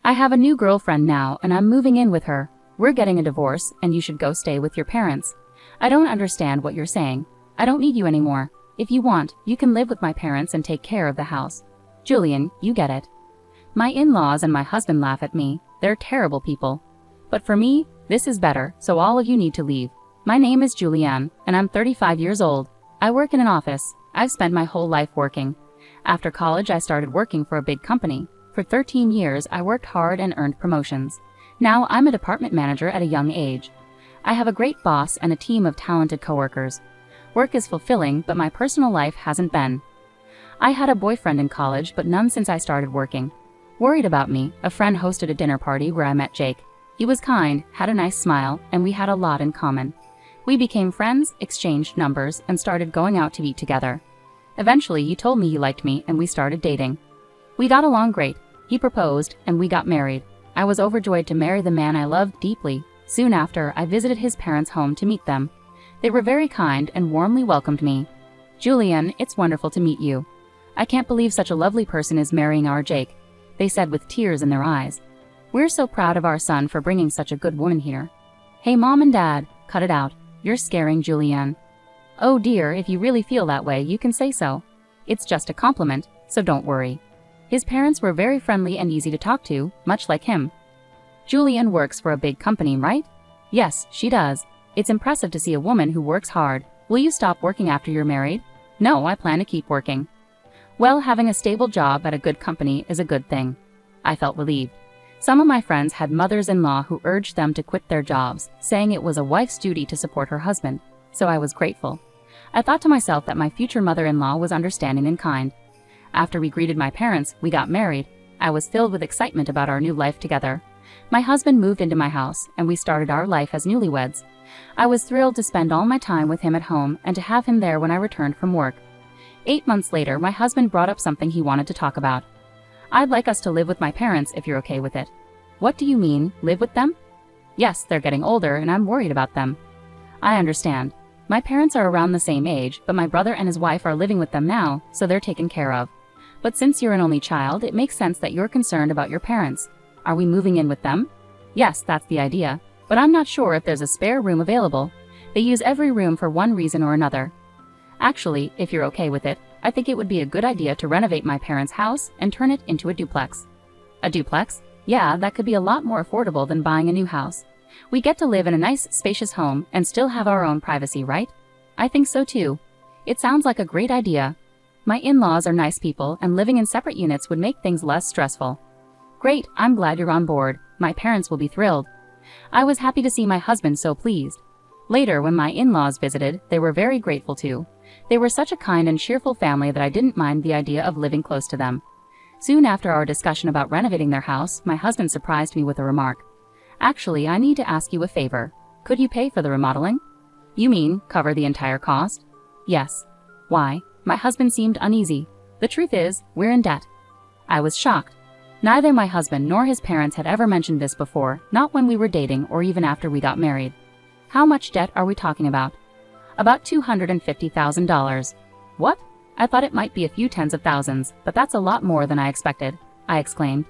I have a new girlfriend now and I'm moving in with her. We're getting a divorce and you should go stay with your parents. I don't understand what you're saying. I don't need you anymore. If you want, you can live with my parents and take care of the house. Julian, you get it. My in-laws and my husband laugh at me. They're terrible people. But for me, this is better, so all of you need to leave. My name is Julianne, and I'm 35 years old. I work in an office. I've spent my whole life working. After college, I started working for a big company. For 13 years, I worked hard and earned promotions. Now I'm a department manager at a young age. I have a great boss and a team of talented coworkers. Work is fulfilling, but my personal life hasn't been. I had a boyfriend in college, but none since I started working. Worried about me, a friend hosted a dinner party where I met Jake. He was kind, had a nice smile, and we had a lot in common. We became friends, exchanged numbers, and started going out to eat together. Eventually, he told me he liked me, and we started dating. We got along great. He proposed, and we got married. I was overjoyed to marry the man I loved deeply. Soon after, I visited his parents' home to meet them. They were very kind and warmly welcomed me. Julian, it's wonderful to meet you. I can't believe such a lovely person is marrying our Jake, they said with tears in their eyes. We're so proud of our son for bringing such a good woman here. Hey Mom and Dad, cut it out. You're scaring Julianne. Oh dear, if you really feel that way, you can say so. It's just a compliment, so don't worry. His parents were very friendly and easy to talk to, much like him. Julianne works for a big company, right? Yes, she does. It's impressive to see a woman who works hard. Will you stop working after you're married? No, I plan to keep working. Well, having a stable job at a good company is a good thing. I felt relieved. Some of my friends had mothers-in-law who urged them to quit their jobs, saying it was a wife's duty to support her husband, so I was grateful. I thought to myself that my future mother-in-law was understanding and kind. After we greeted my parents, we got married. I was filled with excitement about our new life together. My husband moved into my house, and we started our life as newlyweds. I was thrilled to spend all my time with him at home and to have him there when I returned from work. 8 months later, my husband brought up something he wanted to talk about. I'd like us to live with my parents if you're okay with it. What do you mean, live with them? Yes, they're getting older and I'm worried about them. I understand. My parents are around the same age, but my brother and his wife are living with them now, so they're taken care of. But since you're an only child, it makes sense that you're concerned about your parents. Are we moving in with them? Yes, that's the idea. But I'm not sure if there's a spare room available. They use every room for one reason or another. Actually, if you're okay with it, I think it would be a good idea to renovate my parents' house and turn it into a duplex. A duplex? Yeah, that could be a lot more affordable than buying a new house. We get to live in a nice, spacious home and still have our own privacy, right? I think so too. It sounds like a great idea. My in-laws are nice people and living in separate units would make things less stressful. Great, I'm glad you're on board. My parents will be thrilled. I was happy to see my husband so pleased. Later, when my in-laws visited, they were very grateful too. They were such a kind and cheerful family that I didn't mind the idea of living close to them. Soon after our discussion about renovating their house, my husband surprised me with a remark. Actually, I need to ask you a favor. Could you pay for the remodeling? You mean, cover the entire cost? Yes. Why? My husband seemed uneasy. The truth is, we're in debt. I was shocked. Neither my husband nor his parents had ever mentioned this before, not when we were dating or even after we got married. How much debt are we talking about? About $250,000. What? I thought it might be a few tens of thousands, but that's a lot more than I expected, I exclaimed.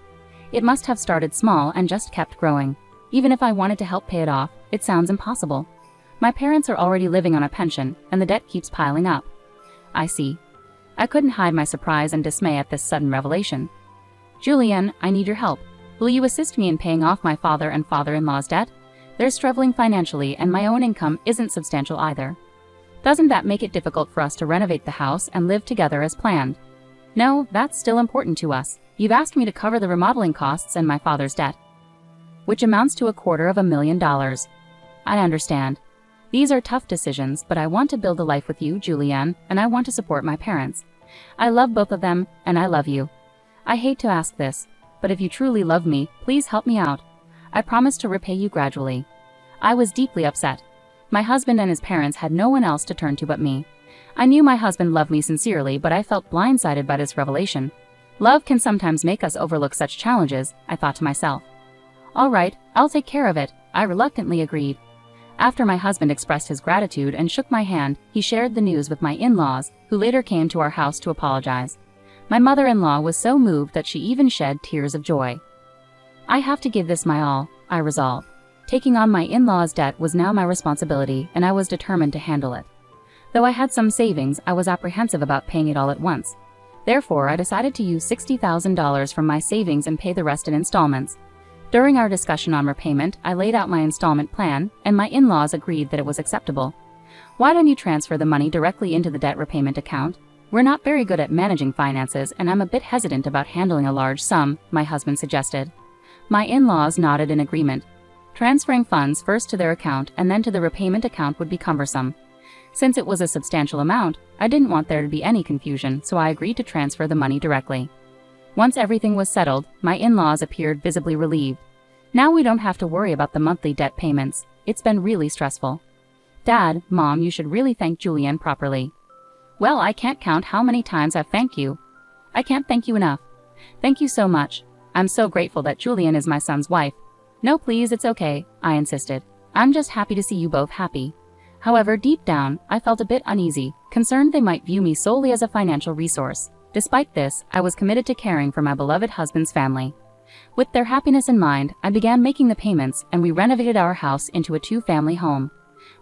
It must have started small and just kept growing. Even if I wanted to help pay it off, it sounds impossible. My parents are already living on a pension, and the debt keeps piling up. I see. I couldn't hide my surprise and dismay at this sudden revelation. Julian, I need your help. Will you assist me in paying off my father and father-in-law's debt? They're struggling financially, and my own income isn't substantial either. Doesn't that make it difficult for us to renovate the house and live together as planned? No, that's still important to us. You've asked me to cover the remodeling costs and my father's debt, which amounts to $250,000. I understand. These are tough decisions, but I want to build a life with you, Julianne, and I want to support my parents. I love both of them, and I love you. I hate to ask this, but if you truly love me, please help me out. I promise to repay you gradually. I was deeply upset. My husband and his parents had no one else to turn to but me. I knew my husband loved me sincerely, but I felt blindsided by this revelation. Love can sometimes make us overlook such challenges, I thought to myself. All right, I'll take care of it, I reluctantly agreed. After my husband expressed his gratitude and shook my hand, he shared the news with my in-laws, who later came to our house to apologize. My mother-in-law was so moved that she even shed tears of joy. I have to give this my all, I resolved. Taking on my in-laws' debt was now my responsibility, and I was determined to handle it. Though I had some savings, I was apprehensive about paying it all at once. Therefore, I decided to use $60,000 from my savings and pay the rest in installments. During our discussion on repayment, I laid out my installment plan, and my in-laws agreed that it was acceptable. Why don't you transfer the money directly into the debt repayment account? We're not very good at managing finances, and I'm a bit hesitant about handling a large sum, my husband suggested. My in-laws nodded in agreement. Transferring funds first to their account and then to the repayment account would be cumbersome. Since it was a substantial amount, I didn't want there to be any confusion, so I agreed to transfer the money directly. Once everything was settled, my in-laws appeared visibly relieved. Now we don't have to worry about the monthly debt payments. It's been really stressful. Dad, Mom, you should really thank Julian properly. Well, I can't count how many times I've thanked you. I can't thank you enough. Thank you so much. I'm so grateful that Julian is my son's wife. No, please, it's okay, I insisted. I'm just happy to see you both happy. However, deep down, I felt a bit uneasy, concerned they might view me solely as a financial resource. Despite this, I was committed to caring for my beloved husband's family. With their happiness in mind, I began making the payments, and we renovated our house into a two-family home.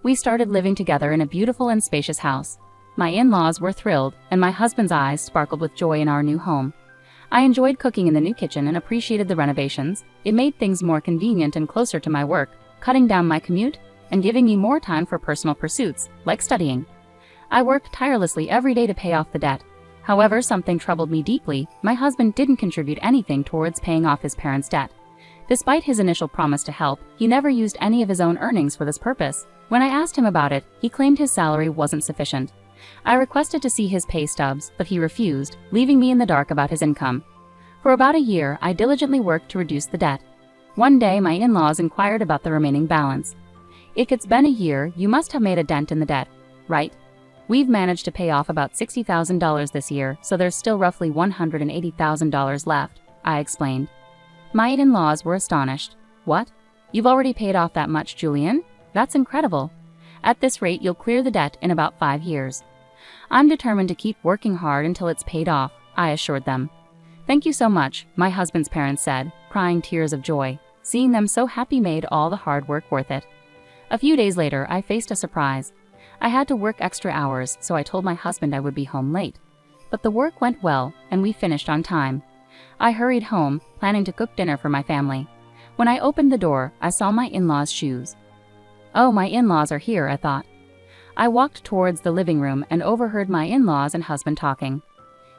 We started living together in a beautiful and spacious house. My in-laws were thrilled, and my husband's eyes sparkled with joy in our new home. I enjoyed cooking in the new kitchen and appreciated the renovations. It made things more convenient and closer to my work, cutting down my commute and giving me more time for personal pursuits, like studying. I worked tirelessly every day to pay off the debt. However, something troubled me deeply. My husband didn't contribute anything towards paying off his parents' debt. Despite his initial promise to help, he never used any of his own earnings for this purpose. When I asked him about it, he claimed his salary wasn't sufficient. I requested to see his pay stubs, but he refused, leaving me in the dark about his income. For about a year, I diligently worked to reduce the debt. One day, my in-laws inquired about the remaining balance. It's been a year, you must have made a dent in the debt, right? We've managed to pay off about $60,000 this year, so there's still roughly $180,000 left, I explained. My in-laws were astonished. What? You've already paid off that much, Julian? That's incredible. At this rate, you'll clear the debt in about 5 years. I'm determined to keep working hard until it's paid off, I assured them. Thank you so much, my husband's parents said, crying tears of joy. Seeing them so happy made all the hard work worth it. A few days later, I faced a surprise. I had to work extra hours, so I told my husband I would be home late. But the work went well, and we finished on time. I hurried home, planning to cook dinner for my family. When I opened the door, I saw my in-laws' shoes. Oh, my in-laws are here, I thought. I walked towards the living room and overheard my in-laws and husband talking.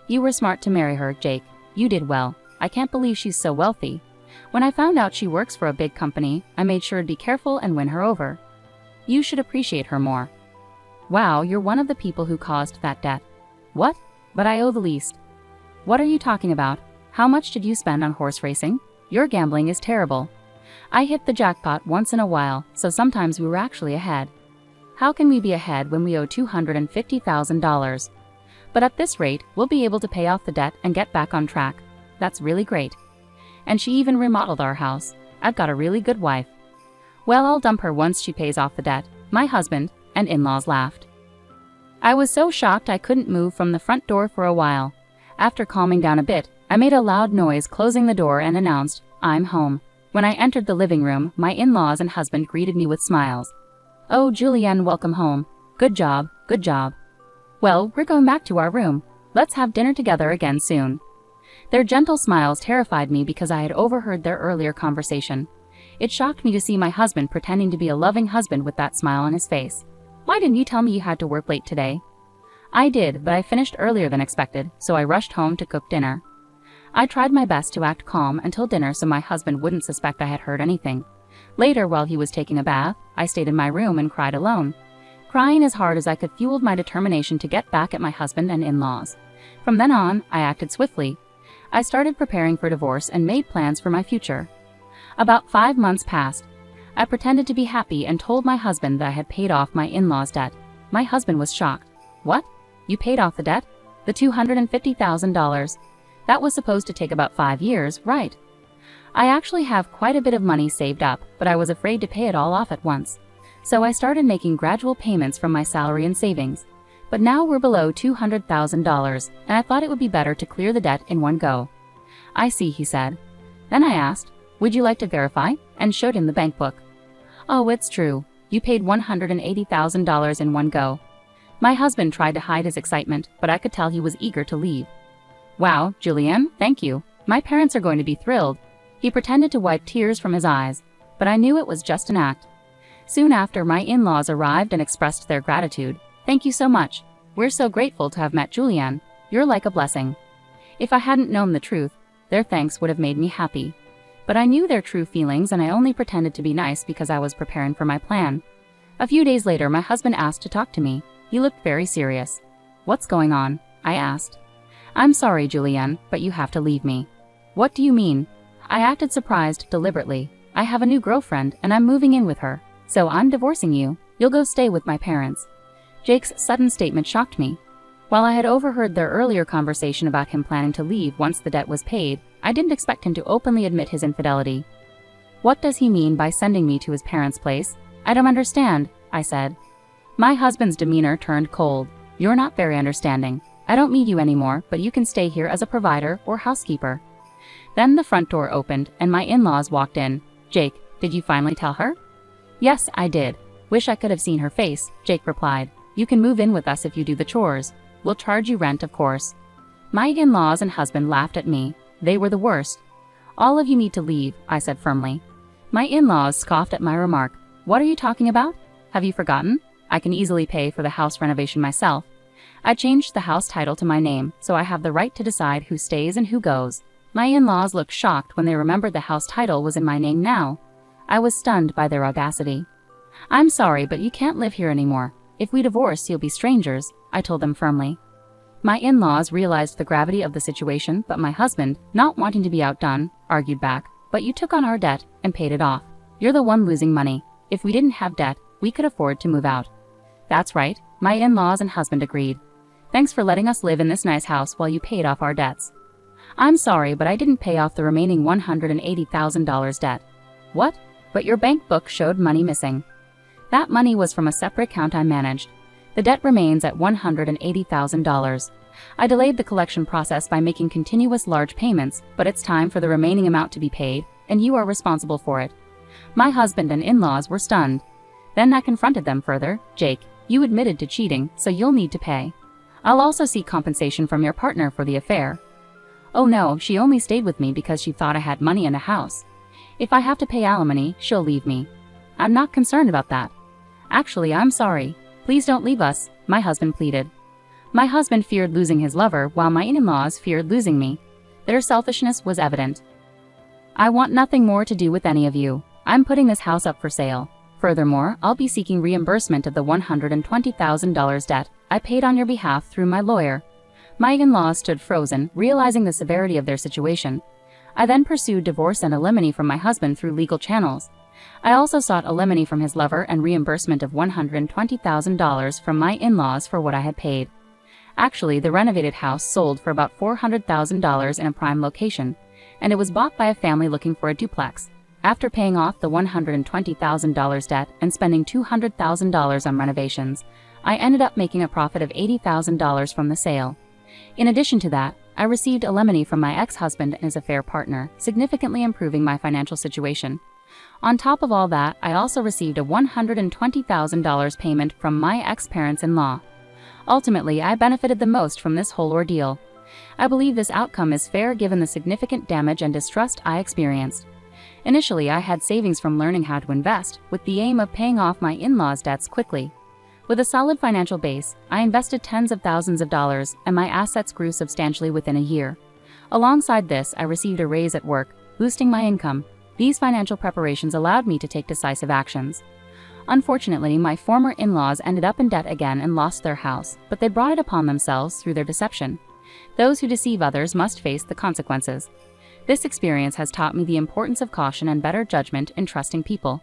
You were smart to marry her, Jake. You did well. I can't believe she's so wealthy. When I found out she works for a big company, I made sure to be careful and win her over. You should appreciate her more. Wow, you're one of the people who caused that debt. What? But I owe the least. What are you talking about? How much did you spend on horse racing? Your gambling is terrible. I hit the jackpot once in a while, so sometimes we were actually ahead. How can we be ahead when we owe $250,000? But at this rate, we'll be able to pay off the debt and get back on track. That's really great. And she even remodeled our house. I've got a really good wife. Well, I'll dump her once she pays off the debt. My husband and in-laws laughed. I was so shocked I couldn't move from the front door for a while. After calming down a bit, I made a loud noise closing the door and announced, I'm home. When I entered the living room, my in-laws and husband greeted me with smiles. Oh, Julianne, welcome home. Good job, good job. Well, we're going back to our room. Let's have dinner together again soon. Their gentle smiles terrified me because I had overheard their earlier conversation. It shocked me to see my husband pretending to be a loving husband with that smile on his face. Why didn't you tell me you had to work late today? I did, but I finished earlier than expected, so I rushed home to cook dinner. I tried my best to act calm until dinner so my husband wouldn't suspect I had heard anything. Later, while he was taking a bath, I stayed in my room and cried alone. Crying as hard as I could fueled my determination to get back at my husband and in-laws. From then on, I acted swiftly. I started preparing for divorce and made plans for my future. About 5 months passed. I pretended to be happy and told my husband that I had paid off my in-laws' debt. My husband was shocked. What? You paid off the debt? The $250,000? That was supposed to take about 5 years, right? I actually have quite a bit of money saved up, but I was afraid to pay it all off at once. So I started making gradual payments from my salary and savings. But now we're below $200,000, and I thought it would be better to clear the debt in one go. I see, he said. Then I asked, Would you like to verify? And showed him the bank book. Oh, it's true. You paid $180,000 in one go. My husband tried to hide his excitement, but I could tell he was eager to leave. Wow, Julianne, thank you. My parents are going to be thrilled. He pretended to wipe tears from his eyes, but I knew it was just an act. Soon after, my in-laws arrived and expressed their gratitude. Thank you so much. We're so grateful to have met Julianne. You're like a blessing. If I hadn't known the truth, their thanks would have made me happy. But I knew their true feelings and I only pretended to be nice because I was preparing for my plan. A few days later, my husband asked to talk to me. He looked very serious. What's going on? I asked. I'm sorry, Julianne, but you have to leave me. What do you mean? I acted surprised deliberately. I have a new girlfriend and I'm moving in with her. So I'm divorcing you. You'll go stay with my parents. Jake's sudden statement shocked me. While I had overheard their earlier conversation about him planning to leave once the debt was paid, I didn't expect him to openly admit his infidelity. What does he mean by sending me to his parents' place? I don't understand, I said. My husband's demeanor turned cold. You're not very understanding. I don't need you anymore, but you can stay here as a provider or housekeeper. Then the front door opened and my in-laws walked in. Jake, did you finally tell her? Yes, I did. Wish I could have seen her face, Jake replied. You can move in with us if you do the chores. We'll charge you rent, of course. My in-laws and husband laughed at me. They were the worst. All of you need to leave, I said firmly. My in-laws scoffed at my remark. What are you talking about? Have you forgotten? I can easily pay for the house renovation myself. I changed the house title to my name, so I have the right to decide who stays and who goes. My in-laws looked shocked when they remembered the house title was in my name now. I was stunned by their audacity. I'm sorry, but you can't live here anymore. If we divorce, you'll be strangers, I told them firmly. My in-laws realized the gravity of the situation, but my husband, not wanting to be outdone, argued back. But you took on our debt and paid it off. You're the one losing money. If we didn't have debt, we could afford to move out. That's right, my in-laws and husband agreed. Thanks for letting us live in this nice house while you paid off our debts. I'm sorry, but I didn't pay off the remaining $180,000 debt. What? But your bank book showed money missing. That money was from a separate account I managed. The debt remains at $180,000. I delayed the collection process by making continuous large payments, but it's time for the remaining amount to be paid, and you are responsible for it. My husband and in-laws were stunned. Then I confronted them further. Jake, you admitted to cheating, so you'll need to pay. I'll also seek compensation from your partner for the affair. Oh no, she only stayed with me because she thought I had money and a house. If I have to pay alimony, she'll leave me. I'm not concerned about that. Actually, I'm sorry. Please don't leave us, my husband pleaded. My husband feared losing his lover, while my in-laws feared losing me. Their selfishness was evident. I want nothing more to do with any of you. I'm putting this house up for sale. Furthermore, I'll be seeking reimbursement of the $120,000 debt I paid on your behalf through my lawyer. My in-laws stood frozen, realizing the severity of their situation. I then pursued divorce and alimony from my husband through legal channels. I also sought alimony from his lover and reimbursement of $120,000 from my in-laws for what I had paid. Actually, the renovated house sold for about $400,000 in a prime location, and it was bought by a family looking for a duplex. After paying off the $120,000 debt and spending $200,000 on renovations, I ended up making a profit of $80,000 from the sale. In addition to that, I received alimony from my ex-husband and his affair partner, significantly improving my financial situation. On top of all that, I also received a $120,000 payment from my ex-parents-in-law. Ultimately, I benefited the most from this whole ordeal. I believe this outcome is fair given the significant damage and distrust I experienced. Initially, I had savings from learning how to invest, with the aim of paying off my in-laws' debts quickly. With a solid financial base, I invested tens of thousands of dollars, and my assets grew substantially within a year. Alongside this, I received a raise at work, boosting my income. These financial preparations allowed me to take decisive actions. Unfortunately, my former in-laws ended up in debt again and lost their house, but they brought it upon themselves through their deception. Those who deceive others must face the consequences. This experience has taught me the importance of caution and better judgment in trusting people.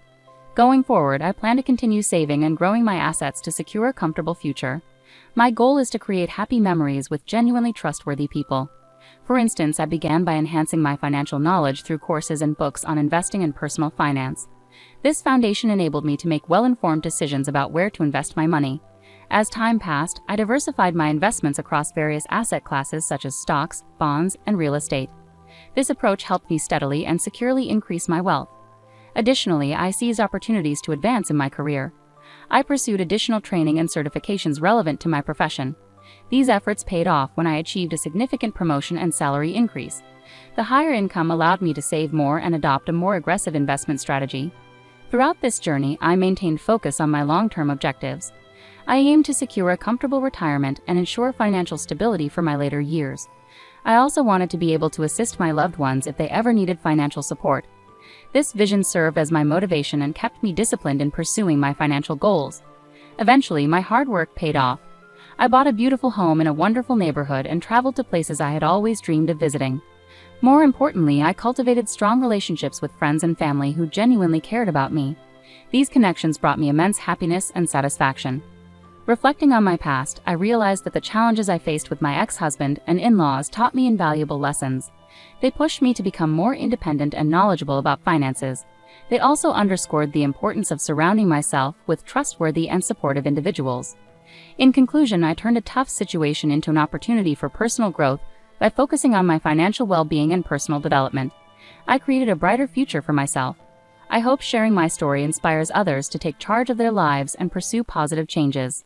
Going forward, I plan to continue saving and growing my assets to secure a comfortable future. My goal is to create happy memories with genuinely trustworthy people. For instance, I began by enhancing my financial knowledge through courses and books on investing and personal finance. This foundation enabled me to make well-informed decisions about where to invest my money. As time passed, I diversified my investments across various asset classes such as stocks, bonds, and real estate. This approach helped me steadily and securely increase my wealth. Additionally, I seized opportunities to advance in my career. I pursued additional training and certifications relevant to my profession. These efforts paid off when I achieved a significant promotion and salary increase. The higher income allowed me to save more and adopt a more aggressive investment strategy. Throughout this journey, I maintained focus on my long-term objectives. I aimed to secure a comfortable retirement and ensure financial stability for my later years. I also wanted to be able to assist my loved ones if they ever needed financial support. This vision served as my motivation and kept me disciplined in pursuing my financial goals. Eventually, my hard work paid off. I bought a beautiful home in a wonderful neighborhood and traveled to places I had always dreamed of visiting. More importantly, I cultivated strong relationships with friends and family who genuinely cared about me. These connections brought me immense happiness and satisfaction. Reflecting on my past, I realized that the challenges I faced with my ex-husband and in-laws taught me invaluable lessons. They pushed me to become more independent and knowledgeable about finances. They also underscored the importance of surrounding myself with trustworthy and supportive individuals. In conclusion, I turned a tough situation into an opportunity for personal growth by focusing on my financial well-being and personal development. I created a brighter future for myself. I hope sharing my story inspires others to take charge of their lives and pursue positive changes.